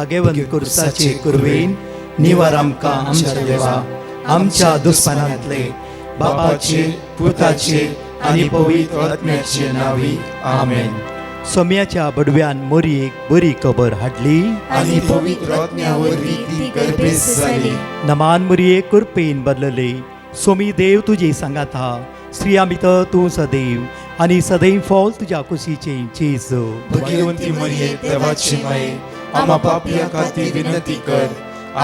भाग्यवंत कुर्साचे कुरवेन निवार आमकां आमच्या देवा आमच्या दुस्मनांतले बापाचे पुताचे आनी पवित्र आत्म्याचे नावी आमेन. सोम्याच्या बडव्यान मोरयेक बरी खबर हाडली आनी पवित्र आत्म्यावरवी ती गर्भेस जाली. नमान मोरयेक कुरपेन बदलले. सोमी देव तुजे सांगात हा. स्त्रिया भितर तूं सदैव आनी सदैव फॉल तुज्या कुशीचे जेजू. भाग्यवंती मरिये देवाची माये आम्हा पापियां खातीर विनंती कर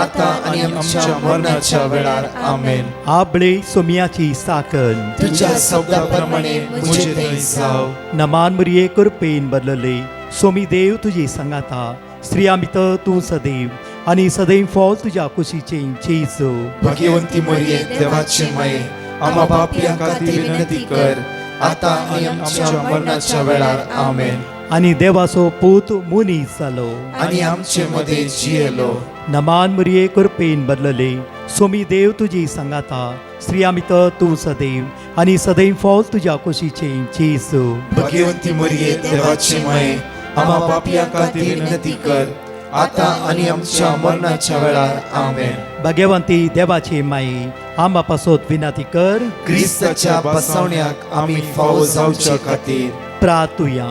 आता आनी आमच्या मरणाच्या वेळार आमेन. आबळे सोम्याची साकन तुझ्या शब्दाप्रमाणे मुझे थंय जाव. नमान मोरये कुरपेन बदलले. सोमी देव तुजे सांगात हा. स्त्रिया भितर तूं सदैव आनी सदैव फॉल तुज्या कुशीचे जेजू. भाग्यवंती मरिये देवाची माये आम्हा पापियां खातीर विनंती कर आता आनी आमच्या मरणाच्या वेळार आमेन. आनी देवाचो पूत मुनीस जालो. आनी आमचे मध्ये जियेलो. नमान मोरये कुरपेन बदलले. सोमी देव तुजी सांगात हा. स्त्रिया भितर तूं सदैव आनी सदैव फॉल तुज्या कुशीचे जेजू. भाग्यवंती मरिये देवाची माये आम्हा पापियां खातीर विनंती कर आता आनी आमच्या मरणाच्या वेळार आमेन. भाग्यवंती देवाचे माये आंबा पासोत विनंती कर. क्रिस्ताच्या बसवण्याक आमी फावो जावच्या खातीर प्रार्थुया.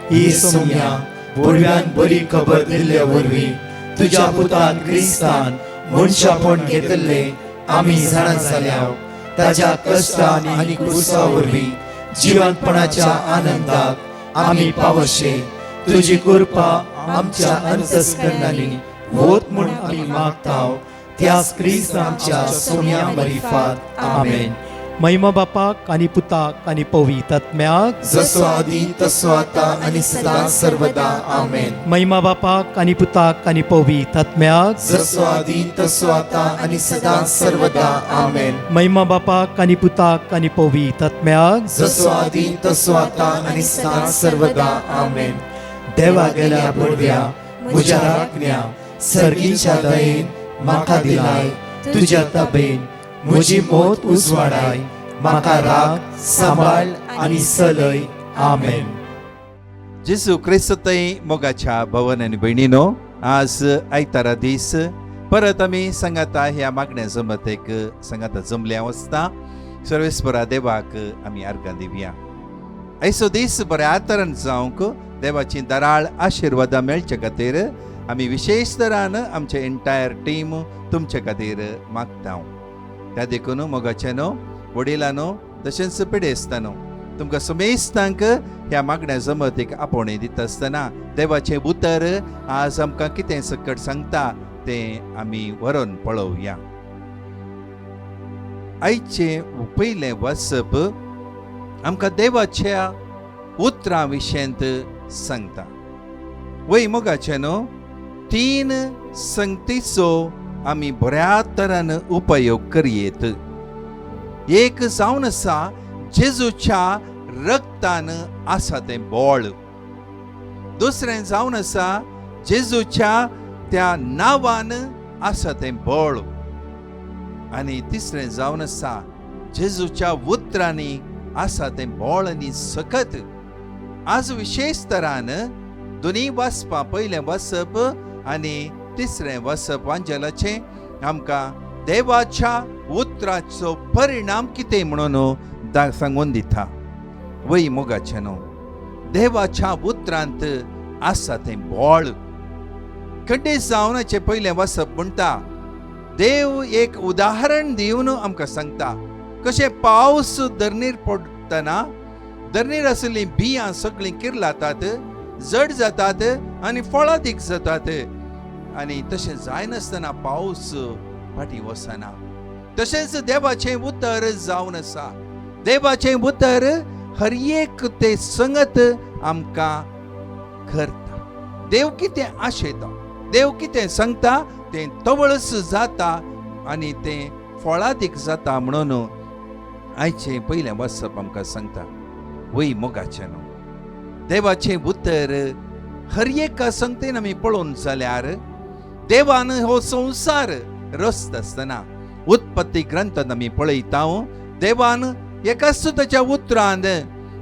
ही सोम्या बडव्यान बरी खबर दिल्ल्या वरवीं तुज्या पुतान क्रिस्तान मनशापण घेतले आमी जाणा जाल्याव ताज्या कश्टान आनी क्रुसा वरवीं जिवंतपणाच्या आनंदाक आमी पावशे. तुजी कृपा आमच्या अंतस्करणांनी होत म्हूण आमी मागताव. त्याच क्रिस्त आमच्या सोम्या मरिफात आमेन. महिमा बापाक आनी पुताक आनी पवित्र आत्म्याक जसो आदी तसो आता आनी सदां सर्वदा आमेन. महिमा बापाक आनी पुताक आनी पवित्र आत्म्याक जसो आदी तसो आता आनी सदां सर्वदा आमेन. महिमा बापाक आनी पुताक आनी पवित्र आत्म्याक जसो आदी तसो आता आनी सदां सर्वदा आमेन. देवा गेल्या बडव्या म्हज्या राखण्या सर्गीच्या दयेन म्हाका दिलाय. तुज्या ताबेन म्हजी मोत उजवाडाय. म्हाका राख सांबाळ आनी चलय. आमेन. जेजू क्रिस्तय मोगाच्या भवन आनी भयणीनो, आज आयतारा दीस परत आमी सांगाता ह्या मागण्या जमतेक सांगाता जमल्या वचता. सर्वेस्परा देवाक आमी आर्गां दिवया. आयचो दीस बऱ्या तरान जावंक देवाची दाराळ आशिर्वादां मेळचे खातीर आमी विशेश तरान आमचे एंटायर टीम तुमचे खातीर मागता. त्या देखून मोगाचेनो वडिलांनो तशेंच पिडेस्तानो तुमकां समेस्तांक ह्या मागण्या जमतीक आपोवणे दिता आसतना देवाचें उतर आज आमकां कितें सकट सांगता तें आमी व्हरून पळोवया. आयचें पयलें वचप आमकां देवाच्या उतरां विशयंत सांगता. वय मोगाचेनो 3 संगतीचो आमी बऱ्या तरान उपयोग करयेत. एक जावन आसा जेजूच्या रक्तान आसा तें बोळ. दुसरें जावन आसा जेजूच्या त्या नांवान आसा तें बोळ. आनी तिसरें जावन आसा जेजूच्या उतरांनी आसा तें बोळ आनी सकत. आज विशेश तरान दोनी वाचपां पयलें वचप आनी तिसरें वचप वांजेलाचें आमकां देवाच्या उतराचो परिणाम कितें म्हणून सांगून दिता. वय मोगाचेनो देवाच्या उतरांत आसा तें बोळ. खड्डे जावनाचें पयलें वचप म्हणटा देव एक उदाहरण दिवन आमकां सांगता कशें पावस धरणीर पडटना धरणीर आशिल्लीं बियां सगळीं किरलातात, जड जातात आनी फळां दीक जातात. आनी तशें जायनासतना पावस फाटी वचना. तशेंच देवाचें उतर जावन आसा. देवाचें उतर हर एक ते संगत आमकां करता. देव कितें आशेता, देव कितें सांगता तें तवळस जाता आनी तें फळादीक जाता म्हणून आयचें पयलें वचप आमकां सांगता. वय मोगाचेनो देवाचें उतर हर एका संगतेन आमी पळोवन जाल्यार देवान हो संवसार रचता आसतना उत्पत्ती ग्रंथांत आमी पळयता देवान एका सुताच्या उतरांत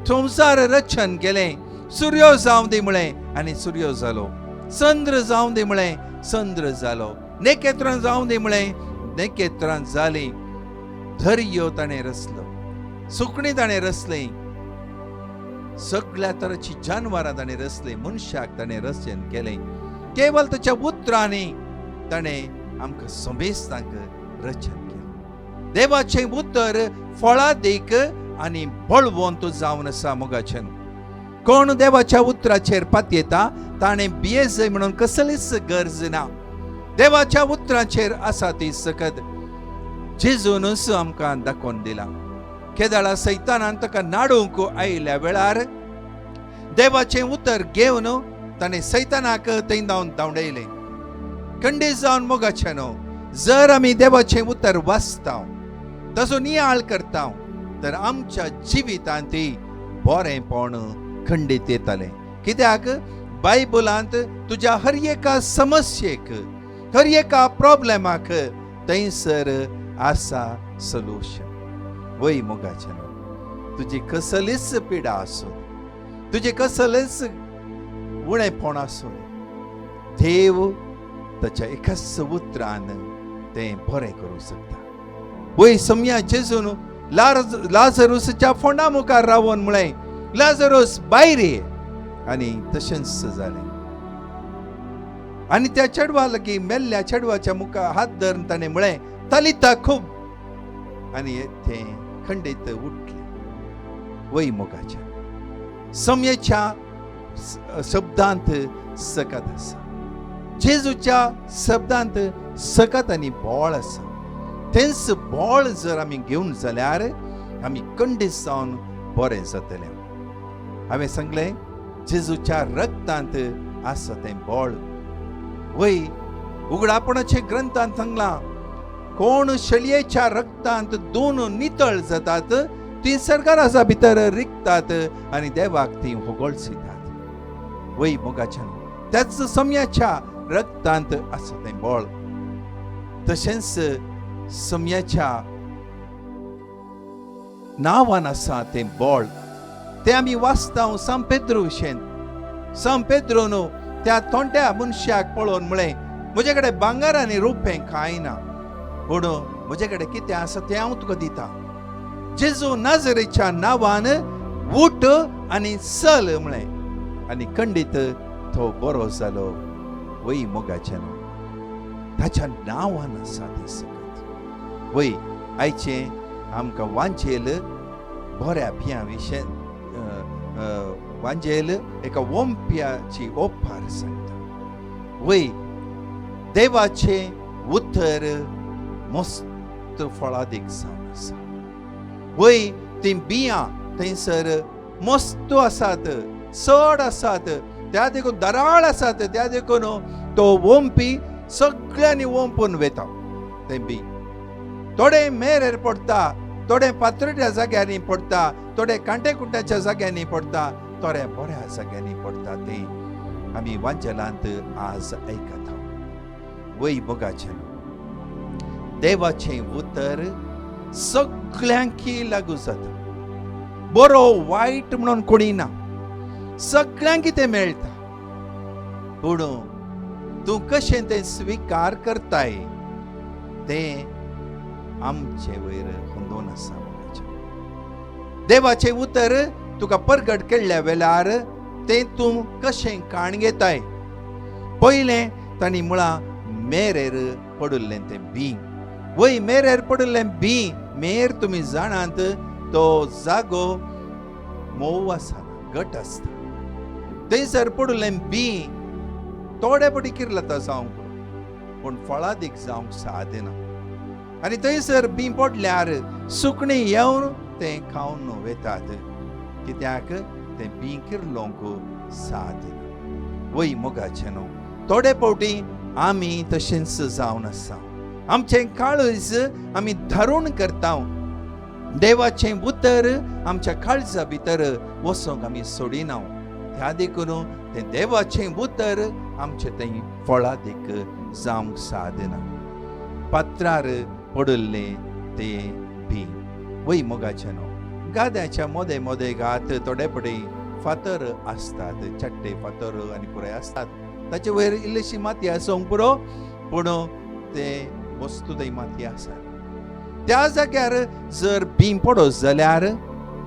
संवसार रचन केलें. सूर्यो जावं दी म्हळें आनी सूर्यो जालो. चंद्र जावं दी म्हळें संद्र जालो नेकेत्रां जावं दी म्हळें नेकेत्रां जाली धर्यो ताणें रचलो सुकणीं ताणें रचलीं सगळ्या तरेची जानवरां ताणें रचलीं मनशाक ताणें रचन केलें केवळ ताच्या उतरांनी ताणें आमकां समेस्तांक रचन केलें देवाचें उतर फळादीक आनी बळवंत जावन आसा मोगाचें कोण देवाच्या उतराचेर पातयेता ताणें भियेजय म्हणून कसलीच गरज ना देवाच्या उतराचेर आसा ती सकत जेजूनच आमकां दाखोवन दिला केदाळा सैतानान ताका नाडूंक आयिल्ल्या वेळार देवाचें उतर घेवन ताणें सैतानाक थंय धांवडयलें खंडीत जावन मोगाचें जर आमी देवाचें उतर वाचता ताचो नियाळ करता तर आमच्या जिवितांत बरेंपण खंडीत येतालें कित्याक बायबलांत तुज्या हर एका समस्येक हर एका प्रॉब्लेमाक थंयसर आसा सोल्युशन वय मोगाचें तुजी कसलीच पिडा आसूं तुजे कसलेच उणेपण आसूं देव ताच्या एकाच उतरान तें बरें करूंक शकता वय समया जेजून लाजरूसच्या फोंडा मुखार रावन म्हळें लाजरूस भायर ये आनी तशेंच जालें आनी त्या चेडवा लागीं मेल्ल्या चेडवाच्या मुखार हात धरून ताणें म्हळें तलिता खूब आनी तें खंडीत उठलें वय मोगाच्या समयेच्या शब्दांत सकत आसा जेजूच्या शब्दांत सकत आनी बोळ आसा तेंच बोळ जर आमी घेवन जाल्यार आमी खंडीत जावन बरें जातलें हांवें सांगलें जेजूच्या रक्तांत आसा तें बोळ वय उगडापणाचे ग्रंथांत सांगलां कोण शलयेच्या रक्तांत दोन नितळ जातात ती सरकाराच्या भितर रिकतात आनी देवाक ती होगळसितात वय मोगाच्यान त्याच समयाच्या रक्तांत आसा तें बोळ तशेंच समयाच्या नांवान आसा तें बोळ तें आमी वाचता सान पेद्रो विशयें सान पेद्रोन त्या तोंट्या मनशाक पळोवन म्हळें म्हजे कडेन भांगर आनी रुपें कांय ना पूण म्हजे कडेन कितें आसा तें हांव तुका दितां जेजू नाजरेच्या नांवान उठ आनी चल म्हळें आनी खंडीत तो बरो जालो वय मोगाचें ताच्या नांवान आसा ती सकत वय आयचें आमकां वांजेल बऱ्या भिया विशय वांजेल एका वोंप्याची ओपार सांगता वय देवाचें उतर मस्त फळादीक जावन आसा वय ती बियां थंयसर मस्त आसात चड आसात त्या देखून दराळ आसात त्या देखून तो वोंपी सगळ्यांनी वोंपून वेता ते बी थोडे मेरेर पडटा थोडे पातळच्या जाग्यांनी पडटा थोडे कांटेकुट्याच्या जाग्यांनी पडटा थोडे बऱ्या जाग्यांनी पडटा ते आमी वांजेलांत आज आयकता वय मोगाचें देवाचें उतर सगळ्यांक लागू जाता बरो वायट म्हणून कोणी ना सगळ्यांक तें मेळटा पूण तूं कशें तें स्विकार करताय तें आमचे वयर हुंदून आसा देवाचें उतर तुका परगट केल्ल्या वेळार तें तूं कशें काण घेताय पयलें तांणी म्हळां मेरेर पडिल्लें तें बी वय मेरेर पडिल्लें बी मेर तुमी जाणात तो जागो मोव आसा घट आसता थंयसर पडिल्लें बी थोडे पटी किरलता जावंक पूण फळादीक जावंक सादेना आनी थंयसर बी पडल्यार सुकणीं येवन तें खावन वेतात कित्याक तें बी किरलोंक सादेना वय मोगाचें न्हू थोडे फावटी आमी तशेंच जावन आसा आमचें काळज आमी धारून करता देवाचें उतर आमच्या काळजा भितर वचोंक आमी सोडिना ह्या देखून तें देवाचें उतर आमचें थंय फळादीक जावंक सादना पात्रार पडिल्लें तें बी वय मोगाचें न्हू गाद्याच्या मोदे मोदे घात थोडे पटी फातर आसतात चट्टे फातर आनी पुराय आसतात ताचे वयर इल्लीशी माती आसूंक पुरो, पूण ते वस्तू थंय माती आसा. त्या जाग्यार जर बीं पडत जाल्यार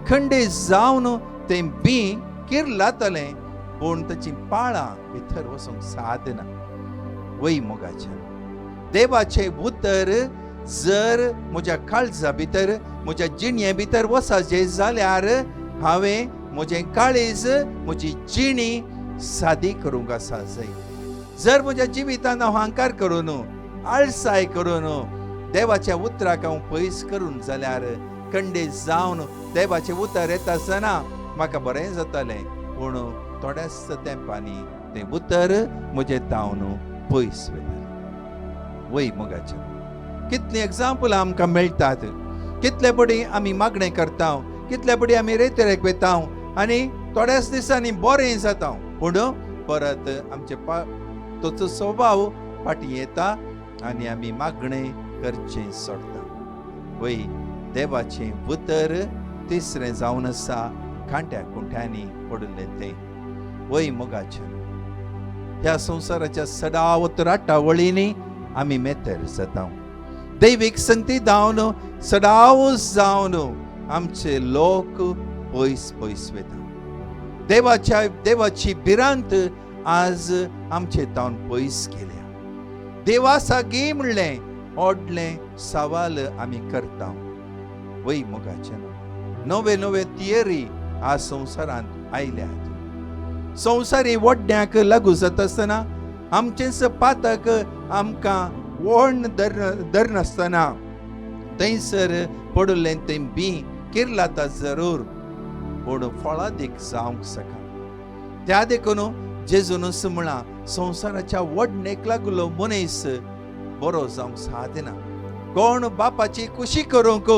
खंडीत जावन तें बीं किर्लातलें, पूण ताची पाळां भितर वचूंक सादना. वय मोगाचें, देवाचें उतर जर म्हज्या काळजा भितर, म्हज्या जिणये भितर वचचें जाल्यार हांवें म्हजें काळीज, म्हजी जिणी सादी करूंक आसा जाय. जर म्हज्या जिवितान अहंकार करून, आळसाय करून देवाच्या उतराक हांव पयस करून जाल्यार खंडीत जावन देवाचें उतर येता आसतना म्हाका बरें जातालें, पूण थोड्याच तेंपांनी तें उतर म्हजें तावन पयस वयता. वय मोगाचें, कितलीं एग्जाम्पल आमकां मेळटात. कितले बडी आमी मागणें करता, कितले बडी आमी रेतेरेक वयता आनी थोड्याच दिसांनी बरें जाता, पूण परत आमचे तोचो स्वभाव फाटीं येता आनी आमी मागणें करचें सोडटा. वय देवाचें उतर तिसरें जावन आसा खांट्या खुंट्यांनी पडिल्लें तें. वय मोगाचें, ह्या संवसाराच्या सडावत राटावळींनी आमी मेतेर जाता. दैवीक संगती जावन सडाव जावन आमचे लोक पयस पयस वयता. देवाची भिरांत आज आमचे तावन पयस गेल्या. देवा सागी म्हणलें व्हडलें सवाल आमी करता. वय मोगाचें, नवे नवे तियेरी आज संवसारांत आयल्यात. संवसारी वड्ड्याक लागू जाता आसतना आमचेच पातक आमकां वळण धरनासतना थंयसर पडलें तें बीं किर्लाता जरूर, पूण फळादीक जावंक सका. त्या देखून जेजूनच म्हणा, संवसाराच्या वडणेक लागलो मनीस बरो जावंक सादना. कोण बापाची खुशी करूंक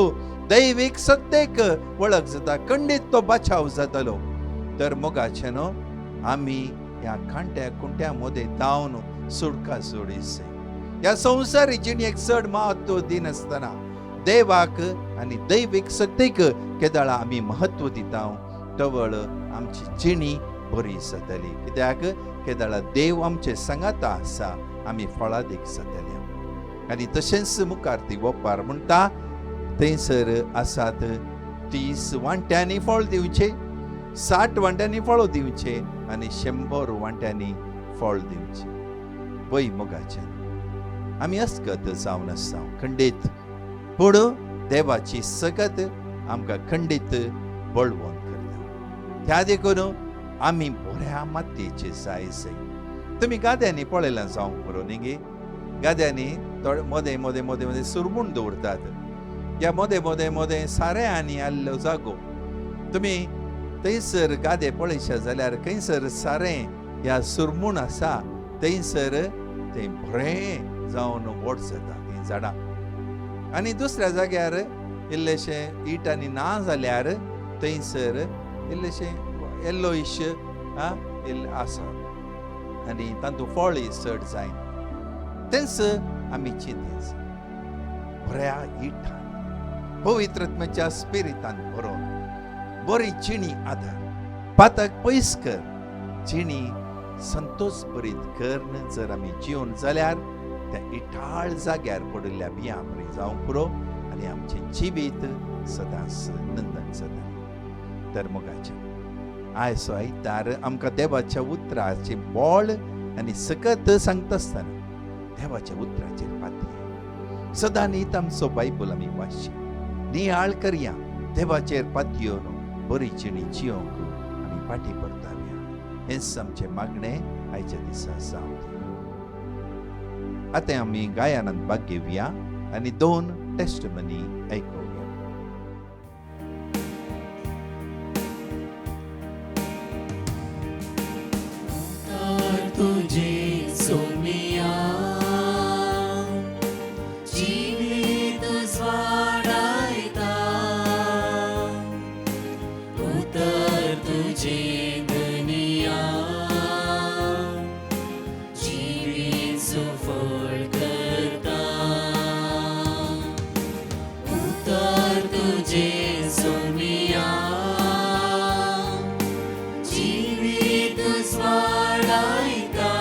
दैवीक सत्तेक वळख जाता, खंडीत तो बाचाव जातलो. तर मोगाचें न्हू, आमी ह्या खांट्या खुंट्या मदें जावन सुडका सोडीस. ह्या संवसारी जिणेक चड महत्व दिनासतना देवाक आनी दैवीक सत्तेक केदाळा आमी महत्व दिता, तवळ आमची जिणी बरी जातली. कित्याक केदाळा देव आमचे सांगाता आसा, आमी फळादीक जातली. आनी तशेंच मुखार ती वपार म्हणटा, थंयसर आसात 30 वांट्यांनी फळ दिवचे, 60 वांट्यांनी फळ दिवचे आनी 100 वांट्यांनी फळ दिवचे. वय मोगाचें, आमी अस्कत जावन आसा खंडीत, पूण देवाची सगत आमकां खंडीत बळवून करता. त्या देखून आमी बऱ्या मातयेचे जायचे. तुमी गाद्यांनी पळयलां जावंक पुरो न्ही गे. गाद्यांनी मदें मदें मदें मदें सुरमूण दवरतात. ह्या मदें मदें मदें सारें आनी आल्लो जागो. तुमी थंयसर गादे पळयशे जाल्यार खंयसर सारें ह्या सुरमूण आसा थंयसर तें बरें जावन व्हड जाता तीं झाडां. आनी दुसऱ्या जाग्यार इल्लेशें इटांनी ना जाल्यार थंयसर इल्लेशें येल्लोइश आसा आनी तातूंत फळी चड जायन. तेंच आमी चिंतेच बऱ्या इठान पवित्रात्म्याच्या स्पिरितान भरोवन बरी जिणी आदार पातक पयस कर, जिणी संतोष भरीत कर्ण जर आमी जिवन जाल्यार त्या इठाळ जाग्यार पडिल्ल्या बियां बरी जावंक पुरो आनी आमचें जिवीत सदांच नंदन जाता. तर मोगाचें आयचो आयतार आमकां देवाच्या उतराचे बोळ आनी सकत सांगता आसतना देवाच्या उतराचेर पातये सदां न्हीद आमचो बायबल आमी वाचची, नियाळ करया, देवाचेर पातयोन बरी जिणी जियोंक आमी फाटीं परतावया. हेंच आमचें मागणें आयच्या दिसा जावं. आतां आमी गायनांत भाग घेवया आनी 2 टेस्टमनी आयकुया. तुझे सोमिया जिवीत स्वाडायता, उतर तुझे दुनिया जिवीत सुफळ करता, उतर तुझे सोमिया जिवीत स्वाडायता,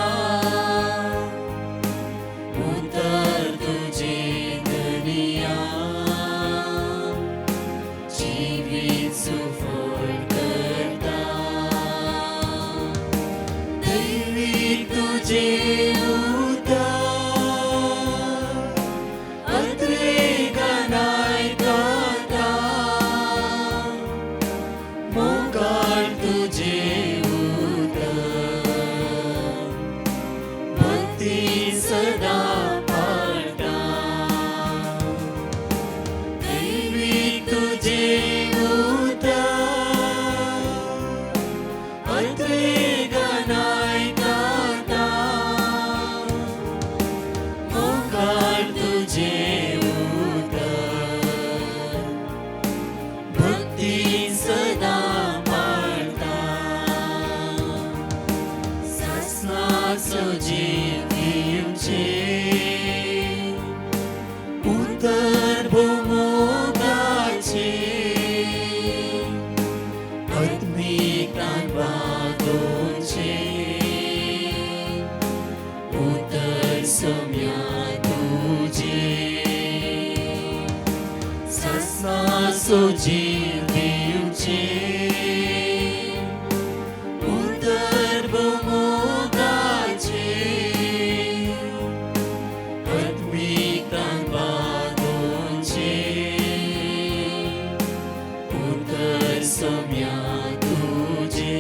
सोम्या तुझे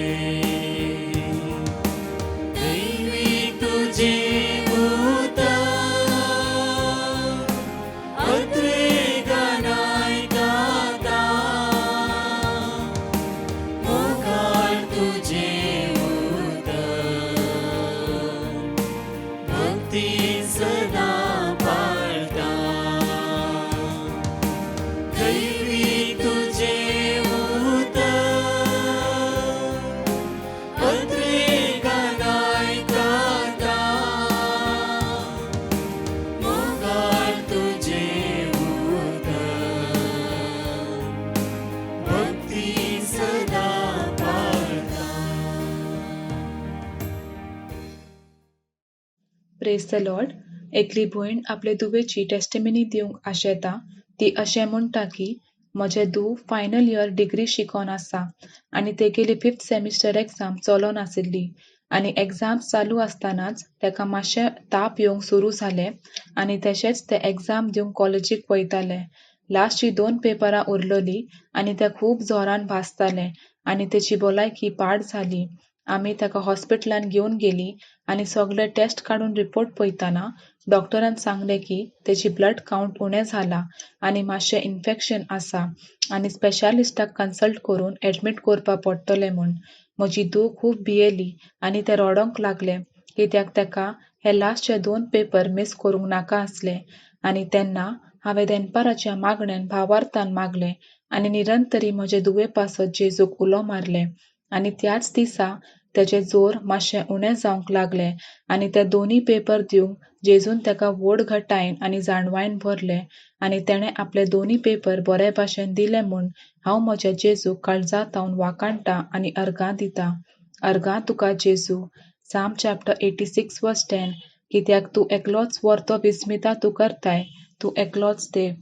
दैवी तुझे प्रेज द लॉर्ड. एकली भयण आपले दुवेची टेस्टिमनी दिवंक आशेता. ती अशें म्हणटा की म्हजे धूव फायनल इयर डिग्री शिकोन आसा आनी तेगेली 5th सेमिस्टर एग्जाम चलोन आशिल्ली आनी एग्जाम्स चालू आसतनाच तेका मातशें ताप येवंक सुरू जालें आनी तशेंच ते एग्जाम दिवंक कॉलेजीक वयताले. लास्टची 2 पेपरां उरलोली आनी ते खूब जोरान भाजताले आनी तेची भलायकी पाड जाली. आमी ताका हॉस्पिटलान घेवन गेली आनी सगळे टेस्ट काडून रिपोर्ट पळयतना डॉक्टरान सांगलें की तेची ब्लड कावंट उणें जाला आनी मातशें इन्फेक्शन आसा आनी स्पेशालिस्टाक कन्सल्ट करून एडमीट करपाक पडटलें म्हूण. म्हजी धूव खूब भियेली आनी तें रडोंक लागलें कित्याक तेका हे लास्टचे 2 पेपर मिस करूंक नाका आसले. आनी तेन्ना हांवें देनपाराच्या मागण्यान भावार्थान मागलें आनी निरंतरी म्हजे धुवे पासत जेजूक उलो मारलें आनी त्याच दिसा तेजें जोर मातशें उणें जावंक लागलें आनी ते 2 पेपर दिवंक जेजून तेका व्हड घटायेन आनी जाणवायेन भरलें आनी तेणें आपले 2 पेपर बरे भाशेन दिले म्हूण हांव म्हज्या जेजूक काळजांतावन वाकाणटा आनी अर्गां दितां. अर्गां तुका जेजू. साम चॅप्टर 86 वर्स 10. कित्याक तूं एकलोच वर्तो विस्मिता तूं करताय, तूं एकलोच देव.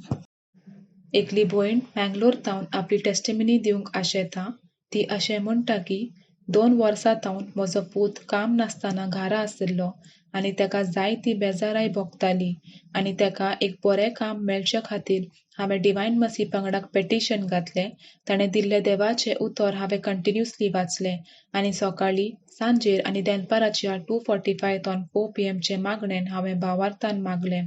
एकली भयण मँगलोरतावन आपली टेस्टिमनी दिवंक आशेता. ती अशें म्हणटा की 2 वर्सांतावन म्हजो पूत काम नासतना घरा आशिल्लो आनी तेका जायती बेजाराय भोगताली आनी तेका एक बरें काम मेळचे खातीर हांवें डिवायन मसी पंगडाक पेटिशन घातलें. ताणें दिल्लें देवाचें उतर हांवें कंटिन्युअसली वाचलें आनी सकाळीं, सांजेर आनी देनपाराच्या 2:45 ऑन 4 PM चे मागणेन हांवें भावार्थान मागलें.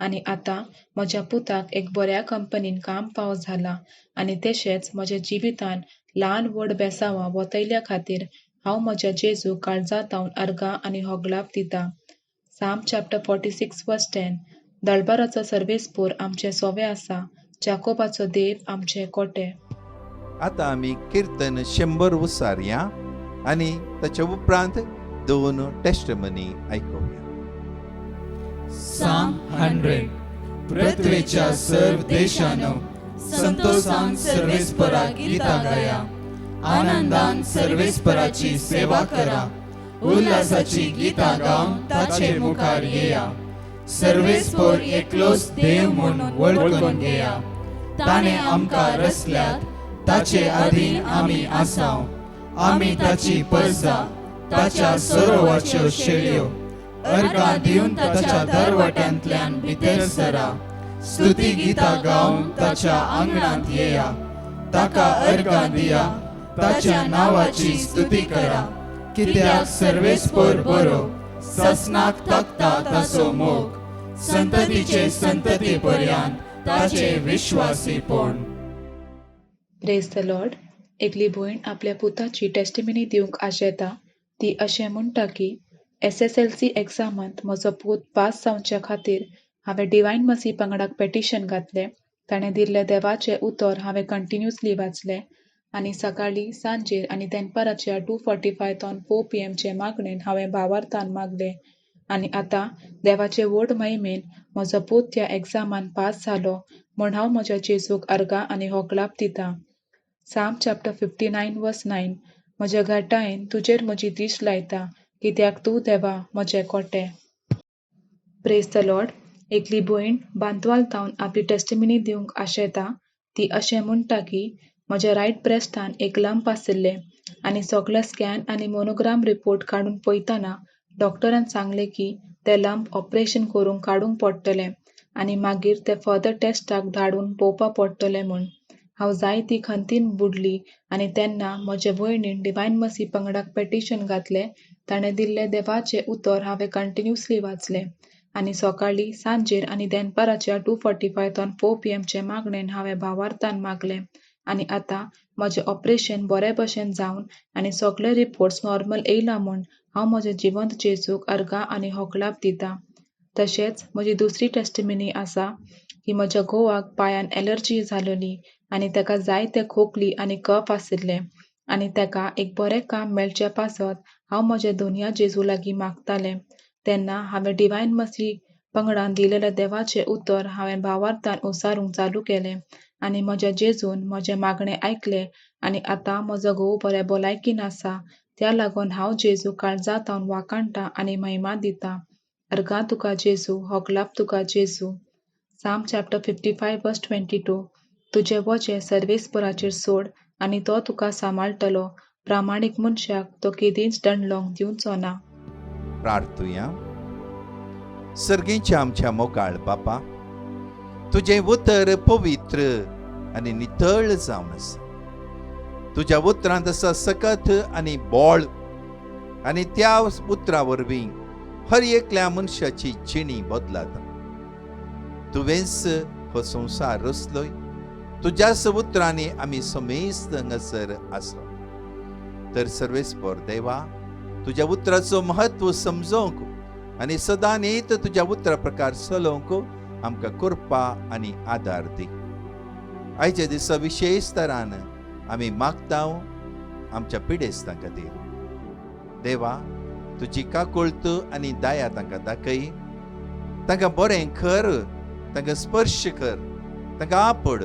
आनी आतां म्हज्या पुताक एक बऱ्या कंपनीन काम फावो जाला आनी तशेंच म्हज्या जिवितान ल्हान व्हड बेसावां वतयल्या खातीर हांव म्हज्या जेजूक काळजांतावन अर्गां आनी होगलाप दितां. साम चॅप्टर 46 वर्स 10. दळबराचो सर्वेस्पोर आमचे सोवे आसा, जाकोबाचो देव आमचे कोटे. आतां आमी किर्तन 100 उसारया आनी ताच्या उपरांत 2 टेस्टमनी आयकुया. Psalm 100. पृथ्वीच्या सर्व देशांनो संतोषान सर्वेस्परा गीता गाया. आनंदान सर्वेस्पराची सेवा करा. उल्हासाची गीता गावन ताचे मुखार येया. सर्वेस्पर एकलोच देव म्हणून वळखून घेया. ताणे आमकां रचल्यात, ताचे अधीन आमी आसाव. आमी ताची परजा, ताच्या सरोवाच्यो शेळयो. अर्गां दिवन ताच्या दरवट्यांतल्यान भितर सरा. स्तुती गितां गावन ताच्या आंगणांत येया. ताका अर्गां दिया, ताच्या नांवाची स्तुती करा. कित्याक सर्वेस्पर बरो, ससनाक तकता ताचो मोग. संततीचे संतती पर्यंत ताचे विश्वासीपण. Praise the Lord. एकली भयण आपल्या पुताची टेस्टिमनी दिवंक आशेता. ती अशें म्हणटा की SSLC एग्जामांत म्हजो पूत पास जावचे खातीर हांवें डिवायन मसी पंगडाक पेटिशन घातलें. ताणें दिल्लें देवाचें उतर हांवें कंटिन्युअसली वाचलें आनी सकाळीं, सांजेर आनी देनपाराच्या 2:45 ऑन 4 PM चे मागणेन हांवें भावार्थान मागलें. आनी आतां देवाचे व्हड महिमेन म्हजो पूत त्या एग्जामान पास जालो म्हूण हांव म्हज्या जेजूक अर्गां आनी होगलाप दितां. साम चॅप्टर 59 वर्स 9. म्हज्या घटायेन तुजेर म्हजी दिश्ट लायता, कित्याक तूं देवा म्हजें कोटे. Praise the Lord. एकली भयण बांदवालतावन आपली टेस्टिमनी दिवंक आशेता. ती अशें म्हणटा की म्हज्या रायट ब्रेस्टान एक लंप आशिल्लें आनी सगळे स्कॅन आनी मोनोग्राम रिपोर्ट काडून पळयतना डॉक्टरान सांगलें की तें लंप ऑपरेशन करून काडूंक पडटलें आनी मागीर तें फर्दर टेस्टाक धाडून पळोवपा पडटलें म्हूण. हांव जायती खंतीन बुडली आनी तेन्ना म्हजे भयणीन डिवायन मसी पंगडाक पेटिशन घातलें. ताणें दिल्लें देवाचें उतर हांवें कंटिन्युअसली वाचलें आनी सकाळीं सांजेर आनी दनपाराच्या 2:45 to 4 PM मागणेन हांवें भावार्थान मागलें आनी आतां म्हजें ऑपरेशन बरे भशेन जावन आनी सगळे रिपोर्ट्स नॉर्मल येयला म्हूण हांव म्हजे जिवंत जेजूक अर्गां आनी होकलाप दितां. तशेंच म्हजी दुसरी टेस्टिमनी आसा की म्हज्या घोवाक पांयान एलर्जी जालोली आनी ताका जायते खोकली आनी कफ आशिल्ले आनी ताका एक बरें काम मेळचे पासत हांव म्हजे दोनया जेजू लागीं मागतालें. तेन्ना हांवें डिवायन मसी पंगडान दिलेलें देवाचें उतर हांवें भावार्थान उसारूंक चालू केलें आनी म्हज्या जेजून म्हजें मागणें आयकलें आनी आतां म्हजो घोव बरे भलायकीन आसा. त्या लागून हांव जेजू काळजांत हांव वाखाणटां आनी महिमा दितां. अर्गां तुका जेजू, होकलाप तुका जेजू. साम चॅप्टर 55:22. तुजें वचें सर्वेस्पराचेर सोड आनी तो तुका सांबाळटलो. प्रामाणीक मनशाक तो केदींच दंडलोंक दिवचो ना. प्रार्थुया. सर्गेच्या आमच्या मोगाळ बापा, तुझें उतर पवित्र आनी नितळ जावन आसा. तुज्या उतरांत आसा सकत आनी बोळ आनी त्या उतरा वरवीं हर एकल्या मनशाची जिणी बदलाता. तुवेंच हो संवसार रचलोय. तुज्याच उतरांनी आमी समेस्त हांगासर आसलो. तर सर्वेस्पर देवा, तुज्या उतराचो महत्व समजोवंक आनी सदां नीत तुज्या उतरा प्रकार चलोवंक आमकां कृपा आनी आदार दी. आयच्या दिसा विशेश तरान आमी मागतां आमच्या पिडेस्तां खातीर. देवा, तुजी काकुळत आनी दया तांकां दाखय. तांकां बरें कर, तांकां स्पर्श कर, तांकां आपड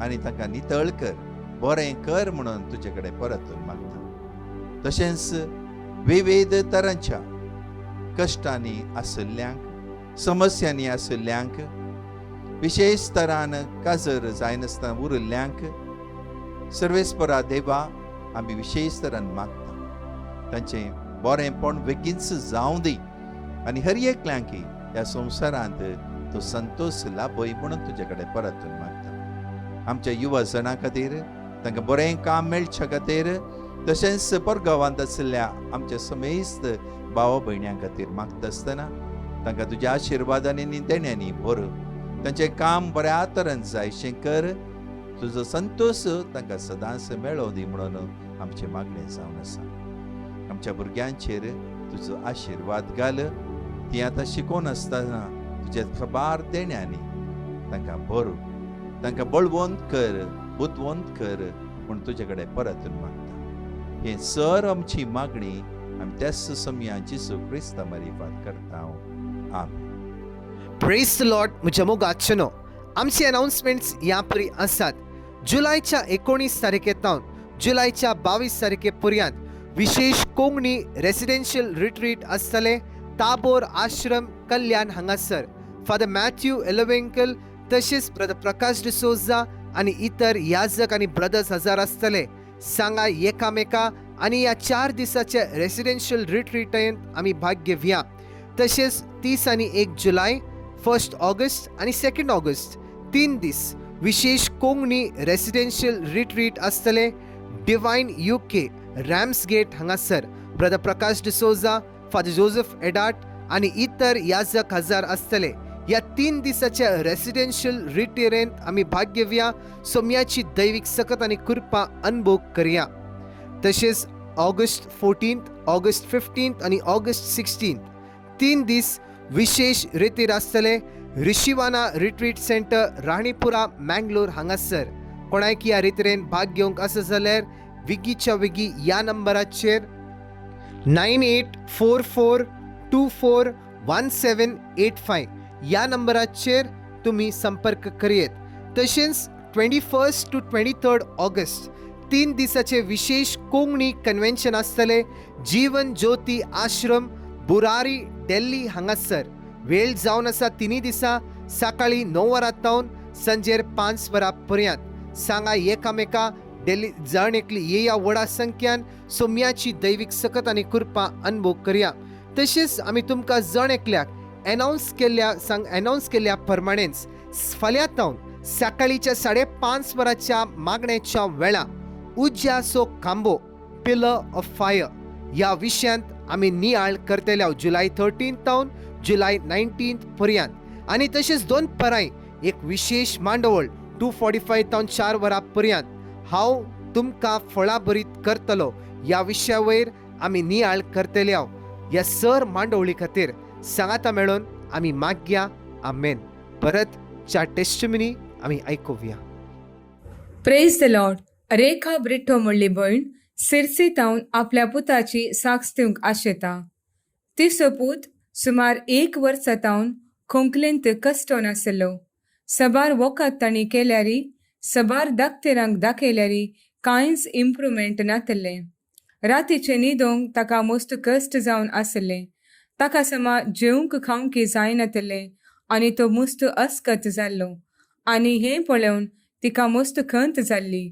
आनी तांकां नितळ कर, बरें कर म्हणून तुजे कडेन परतून मागता. तशेंच विविध तरांच्या कश्टांनी आशिल्ल्यांक, समस्यांनी आशिल्ल्यांक, विशेष तरान काजर जायनासतना उरिल्ल्यांक सर्वेस्परा देवा आमी विशेष तरान मागता. तांचें बरेंपण बेगीनच जावं दी आनी हर एकल्यांक ह्या संवसारांत तूं संतोश लाभय म्हणून तुजे कडेन परतून मागता. आमच्या युवा जणां खातीर तांकां बरें काम मेळच्या खातीर, तशेंच परगांवांत आशिल्ल्या आमच्या समेस्त भावा भयण्यां खातीर मागता आसतना तांकां तुज्या आशिर्वादांनी आनी देण्यांनी भर. तांचें काम बऱ्या तरेन जायशें कर. तुजो संतोश तांकां सदांच मेळो दी म्हणून आमचें मागणें जावन आसा. आमच्या भुरग्यांचेर तुजो आशिर्वाद घाल. तीं आतां शिकोवन आसतना तुजे खबार देण्यांनी तांकां भर. तांकां बळवंत कर, बुदवंत कर म्हूण तुजे कडेन परतून मागता. हे सर आमची मागणी आमी त्याच समयां जेजू क्रिस्ता मार्फत करता. आमेन. Praise the Lord. म्हज्या मोगाचनो आमचे अनाउन्समेंट्स ह्या परी आसात. जुलैच्या 19 तारखेतावन जुलैच्या 22 तारखे पर्यंत विशेष कोंकणी रेसिडेन्शियल रिट्रीट आसतले ताबोर आश्रम कल्याण हांगासर. फादर मॅथ्यू एलोवेंकल तशेंच ब्रदर प्रकाश डिसोजा आनी इतर याजक आनी ब्रदर्स हजर आसतले. सांगा एकामेका आनी ह्या 4 दिसाच्या रेसिडेन्शियल रिट्रीटांत आमी भाग घेवया. तशेंच 30 आनी 1 जुलै, 1 ऑगस्ट आनी 2 ऑगस्ट 3 दीस विशेष कोंकणी रेसिडेन्शियल रिट्रीट आसतले डिवायन UK रॅम्सगेट हांगासर. ब्रदर प्रकाश डिसोजा, फादर जोसेफ एडाट आनी इतर याजक हजर आसतले. ह्या 3 दिसाच्या रेसिडेन्शियल रिट्रीटांत आमी भाग घेवया. सोम्याची दैवीक सकत आनी कृपा अनुभव करया. तशेंच ऑगस्ट 14, ऑगस्ट 15 आनी ऑगस्ट 16 3 दीस विशेष रितीर आसतले ऋषिवाना रिट्रीट सेंटर राणीपुरा मंगलोर हांगासर. कोणाक ह्या रितीरेन भाग घेवंक आसा जाल्यार विगीच्या विगी ह्या नंबराचेर 9844241785 ह्या नंबराचेर तुमी संपर्क करियेत. तशेंच 21 to 23 ऑगस्ट 3 दिसाचे विशेष कोंकणी कन्वेन्शन आसतले जीवन ज्योती आश्रम बुरारी दिल्ली हांगासर. वेळ जावन आसा 3 दिसा सकाळी 9 वरांतावन संजेर 5 वरां पर्यंत. सांगा एकामेका दिल्ली जण एकली येया व्हडा संख्यान सोम्याची दैवीक सकत आनी कृपा अनुभव करया. तशेंच आमी तुमकां जण एकल्याक अनाउन्स केल्ल्या प्रमाणेच फाल्यांतावन सकाळीच्या 5:30 वराच्या मागण्याच्या वेळा उज्याचो खांबो पिलर ऑफ फायर ह्या विशयांत आमी नियाळ करतले जुलै 13 जुलै 19 पर्यंत आनी तशेंच 2 परांय एक विशेष मांडवळ 2:45 ते 4 वरां पर्यंत हांव तुमकां फळां भरीत करतलो ह्या विशया वयर आमी नियाळ करतले ह्या सर मांडवळी खातीर सांगाता मेळून आमी मागया आमेन. परत च्या टेस्टिमनी आमी आयकुया. Praise the Lord. Rekha Britto म्हणली भयण सिरसीतावन आपल्या पुताची साक्ष दिवंक आशेता. तिचो पूत सुमार 1 वर्स तावन खोंकलेंत कस्तो नासलो. सबार वखद तांणी केल्यारी सबार दाखतेरांक दाखयल्यारी कांयच इम्प्रुवमेंट नातलें. रातीचे न्हिदोंक ताका मस्त कश्ट जावन आसले. ताका समा जेवंक खावंक जायनातलें आनी तो मस्त अस्कत जाल्लो आनी हें पळोवन तिका मस्त खंत जाल्ली.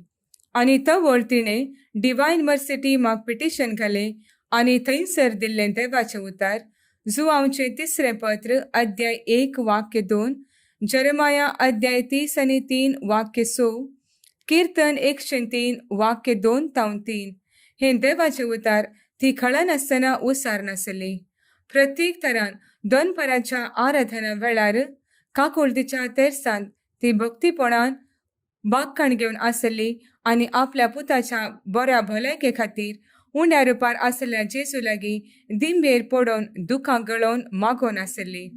आनी तवळ तिणें डिवायन मर्सिटी म्हाका पिटिशन घालें आनी थंयसर दिल्लें देवाचें उतार जुआंवचें 3 पत्र अध्याय 1 वाक्य 2, जरमाया अध्याय 30 आनी 3 वाक्य 6, कीर्तन 103 वाक्य 2 ते 3 हें देवाचें उतार ती खळनासतना उसार नासली. प्रत्येक तरान 2 पराच्या आराधना वेळार काकुळतीच्या तेरसांत ती भक्तीपणान बागकाण घेवन आसली आनी आपल्या पुताच्या बऱ्या भलायके खातीर उण्या रुपार आसलेल्या जेजू लागीं दिंबेर पडोवन दुखां गळोवन मागोवन आसली.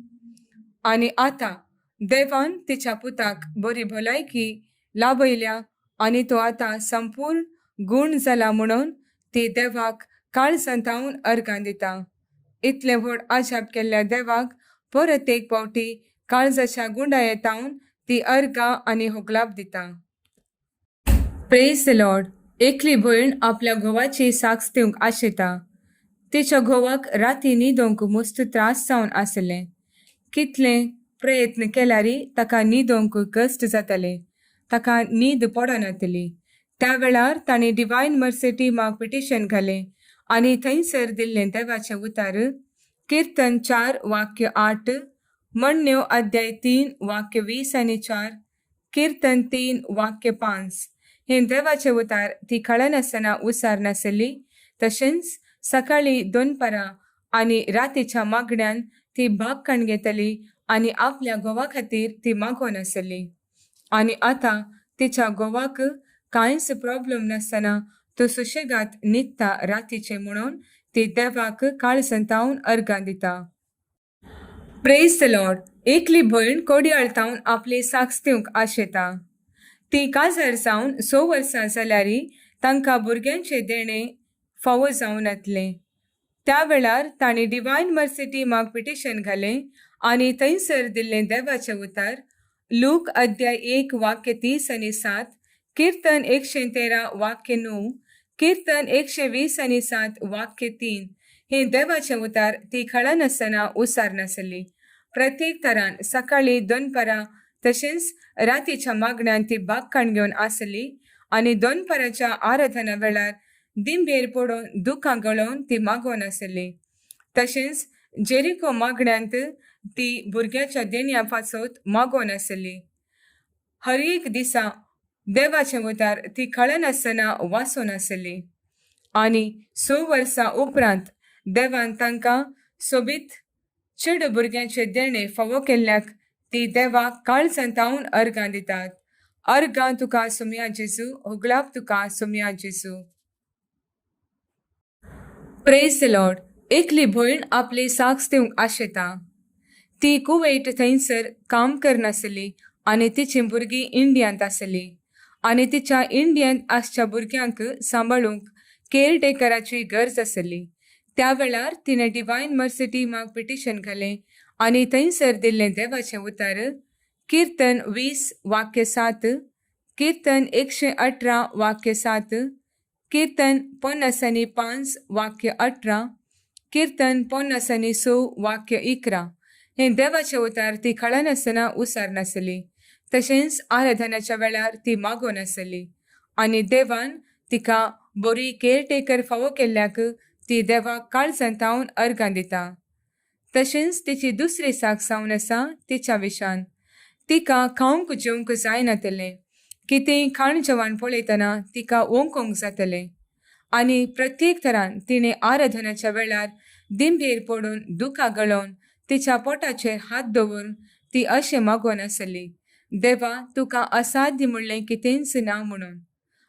आनी आतां देवान तिच्या पुताक बरी भलायकी लाभयल्या आनी तो आतां संपूर्ण गूण जाला म्हणून ती देवाक काळजांतावन अर्गां दिता. इतलें व्हड आजाप केल्ल्या देवाक परत एक फावटी काळजाच्या गुंडायेतावन ती अर्गां आनी होगलाप दिता. Praise the Lord. एकली भयण आपल्या घोवाची साक्ष दिवंक आशेता. तिच्या घोवाक राती न्हिदोंक मस्त त्रास जावन आसले. कितले प्रयत्न केल्यारी ताका न्हिदोंक कश्ट जाताले. ताका न्हीद पडनातली. त्या वेळार ताणें डिवायन मर्सिटी म्हाका पिटिशन घालें आनी थंयसर दिल्लें देवाचें उतार कीर्तन 4 वाक्य 8, म्हणण्यो अध्याय 3 वाक्य 20 आनी 4, कीर्तन 3 वाक्य 5 हें देवाचें उतार ती खळनासतना उसार नासली. तशेंच सकाळी 2 परां आनी रातीच्या मागण्यांत ती बागकाण घेतली आनी आपल्या घोवा खातीर ती मागोवन आसली. आनी आतां तिच्या घोवाक कांयच प्रॉब्लेम नासतना तो सुशेगात न्हिदता रातीचे म्हणून ती देवाक काळजांतावन अर्गां दिता. Praise the Lord. एकली भयण कोडयाळतावन आपली साक्ष दिवंक आशेता. ती काजार जावन 6 वर्सां जाल्यारी तांकां भुरग्यांचे देणे फावो जावन येतलें. त्या वेळार तांणी डिवायन मर्सिटी म्हाका पिटिशन घालें आनी थंयसर दिल्लें देवाचें उतार लूक अध्याय 1 वाक्य 30 आनी 7, कीर्तन 113 वाक्य 9, कीर्तन 120 आनी 7 वाक्य 3 हें देवाचें उतार ती खळनासतना उसार नासली. प्रत्येक तरान सकाळी 2 परां तशेंच रातीच्या मागण्यांत ती बागकाण घेवन आसली आनी 2 पराच्या आराधना वेळार दिंबेर पडोवन दुखां गळोवन ती मागोवन आसली. तशेंच जेरिको मागण्यांत ती भुरग्याच्या देणया पासत मागोवन आसली. हर एक दिसा देवाचें उतार ती खळनासतना वाचून आसली. आनी 6 वर्सां उपरांत देवान तांकां सोबीत चेड भुरग्यांचे देणे फावो केल्ल्याक ती देवाक काळजांतावन अर्गां दितात. अर्गां तुका सुम्या जेजू, होगलाप तुका सुम्या जेजू. Praise the Lord. एकली भयण आपली साक्ष दिवंक आशेता. ती कुवेट थंयसर काम करनासली आनी तिचीं भुरगीं इंडियांत आसली आनी तिच्या इंडियांत आसच्या भुरग्यांक सांबाळूंक केअरटेकराची गरज आसली. त्या वेळार तिणें डिवायन मर्सिटी म्हाका पिटिशन घालें आनी थंयसर दिल्लें देवाचें उतार कीर्तन 20 वाक्य 7, कीर्तन 118 वाक्य 7, कीर्तन 50 वाक्य 18, कीर्तन 50 वाक्य 11 हें देवाचें उतार ती खळनासतना उसार नासली. तशेंच आराधनाच्या वेळार ती मागोवन आसली आनी देवान तिका बरी केअरटेकर फावो केल्ल्याक ती देवाक काळजांतावन अर्गां दिता. तशेंच तिची दुसरी साक्ष जावन आसा तिच्या विशान. तिका खावंक जेवंक जायनातलें. कितेंय खाण जेवण पळयतना तिका ओंकोंक जातलें. आनी प्रत्येक तरान तिणें आराधनाच्या वेळार दिंबेर पडून दुखां गळोवन तिच्या पोटाचेर हात दवरून ती अशें मागोन आसली, देवा तुका असाध्य म्हणलें कितेंच ना म्हणून.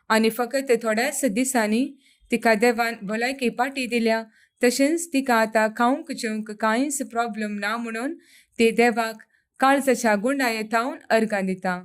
आनी फकत थोड्याच दिसांनी तिका देवान भलायकी पाटी दिल्या. तशेंच तिका आतां खावंक जेवंक कांयच प्रॉब्लेम ना म्हणून ती देवाक काळजाच्या गुंडायेतावन अर्गां दिता.